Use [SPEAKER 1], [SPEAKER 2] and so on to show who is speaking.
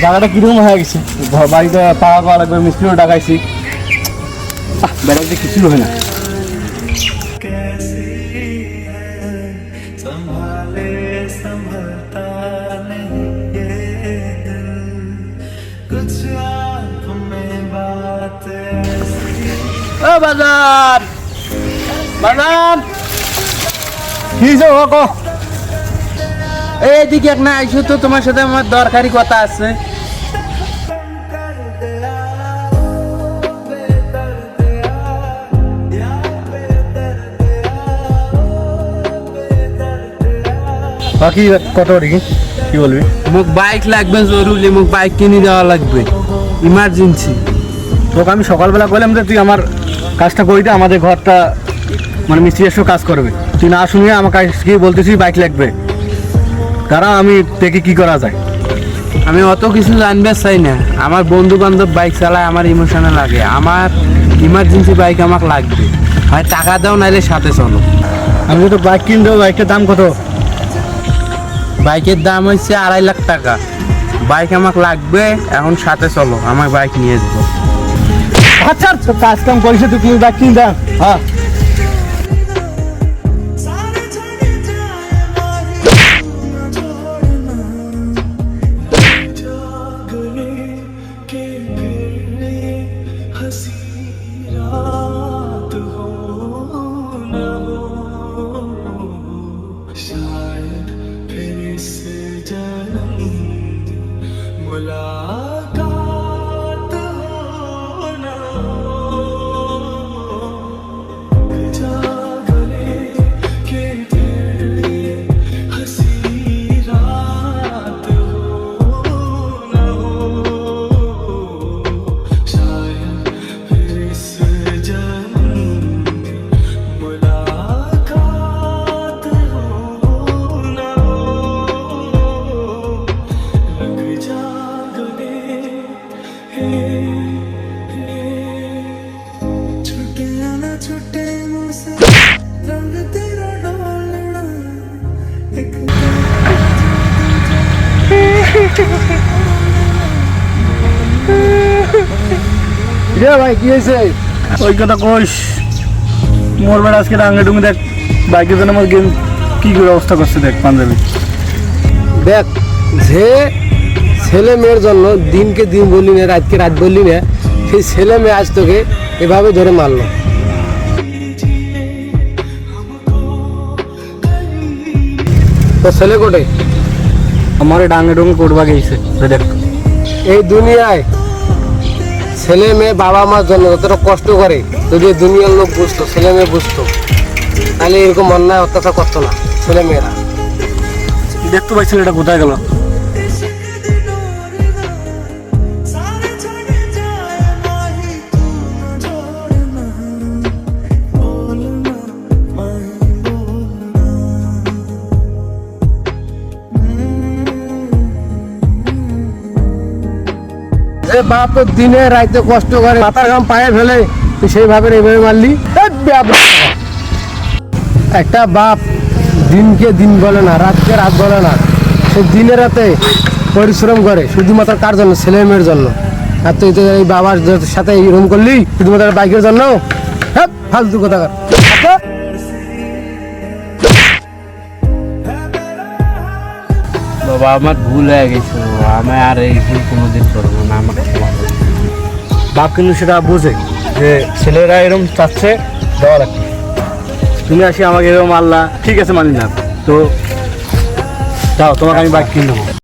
[SPEAKER 1] জায়গাটা কিরকম হয়ে গেছে, বাড়িতে টাকা পাওয়া লাগবে, মিস্ত্রিও ডাকাইছি, বেড়াতে কিছু হয় না। ও বাজার বাজার কি হোক,
[SPEAKER 2] এইদিকে এক না আইসো তো, তোমার সাথে আমার দরকারি কথা আছে।
[SPEAKER 1] বাকি কত কি বলবি?
[SPEAKER 2] মোক বাইক লাগবে জরুরি, মোক বাইক কিনে দেওয়া লাগবে ইমার্জেন্সি।
[SPEAKER 1] তোকে আমি সকালবেলা বললাম যে তুই আমার কাজটা করি দে, আমাদের ঘরটা মানে মিস্ত্রি এসেও কাজ করবে, তুই না শুনিয়ে আমার কাছে বলতেছিস বাইক লাগবে। তারা আমি দেখি কি করা যায়।
[SPEAKER 2] আমি অত কিছু জানবে চাই না, আমার বন্ধু বান্ধব বাইক চালায়, আমার ইমোশনে লাগে, আমার ইমার্জেন্সি বাইক আমাকে লাগবে, হয় টাকা দাও নাইলে সাথে চলো।
[SPEAKER 1] আমি তো বাইক কিনতে, বাইকটার দাম কত?
[SPEAKER 2] বাইকের দাম হচ্ছে 2.5 লাখ টাকা। বাইক আমাকে লাগবে, এখন সাথে চলো, আমার বাইক নিয়ে যাবো।
[SPEAKER 1] আচ্ছা কাজ কাম করিস তুই, বাইক কিন দাম। হ্যাঁ ভাই কি হয়েছে? ওই কথা কইস, মোর বেড়া আজকে ডাঙ্গে ডুঙ্গে দেখ, বাইকের জন্য আমার গেম কি করে অবস্থা করছে দেখ। পাঞ্জাবি
[SPEAKER 3] দেখ, যে ছেলে মেয়ের জন্য দিনকে দিন বললি না, রাতকে রাত বললি না, সেই ছেলে মেয়ে আজ তোকে এভাবে ধরে মারলো। তো ছেলে কোটে?
[SPEAKER 1] আমার ডাঙ্গে ডুঙ্গে করবা গেছে দেখ।
[SPEAKER 3] এই দুনিয়ায় ছেলে মেয়ে বাবা মার জন্য যতটা কষ্ট করে, যদি দুনিয়ার লোক বুঝতো, ছেলে মেয়ে বুঝতো, তাহলে এরকম অন্যায় অত্যাচার করতো না ছেলে মেয়েরা।
[SPEAKER 1] দেখতো ভাই ছেলেটা কোথায় গেল?
[SPEAKER 3] বাপ তো দিনে রাইতে কষ্ট করে, মাথার ঘাম পায়ে ফেলে, তুই সেইভাবে এইভাবে মারলি। একটা বাপ দিনকে দিন বলে না, রাতকে রাত বলে না, সে দিনে রাতে পরিশ্রম করে শুধুমাত্র কার জন্য? ছেলে মেয়ের জন্য। আর তুই তো এই বাবার সাথে এরকম করলি শুধুমাত্র বাইকের জন্য। হ্যাঁ, ফালতু কথা।
[SPEAKER 2] বাবা আমার ভুল হয়ে গেছে, আমি আর এই ভুল কোনোদিন করবো না, আমাকে ক্ষমা করো।
[SPEAKER 1] বাপ কিন্তু সেটা বোঝে যে ছেলেরা এরকম চাচ্ছে, দেওয়া লাগবে। তুমি আসি আমাকে এরকম মারলা, ঠিক আছে মানি না, তো যাও তোমাকে আমি বাইক কিনে দেবো।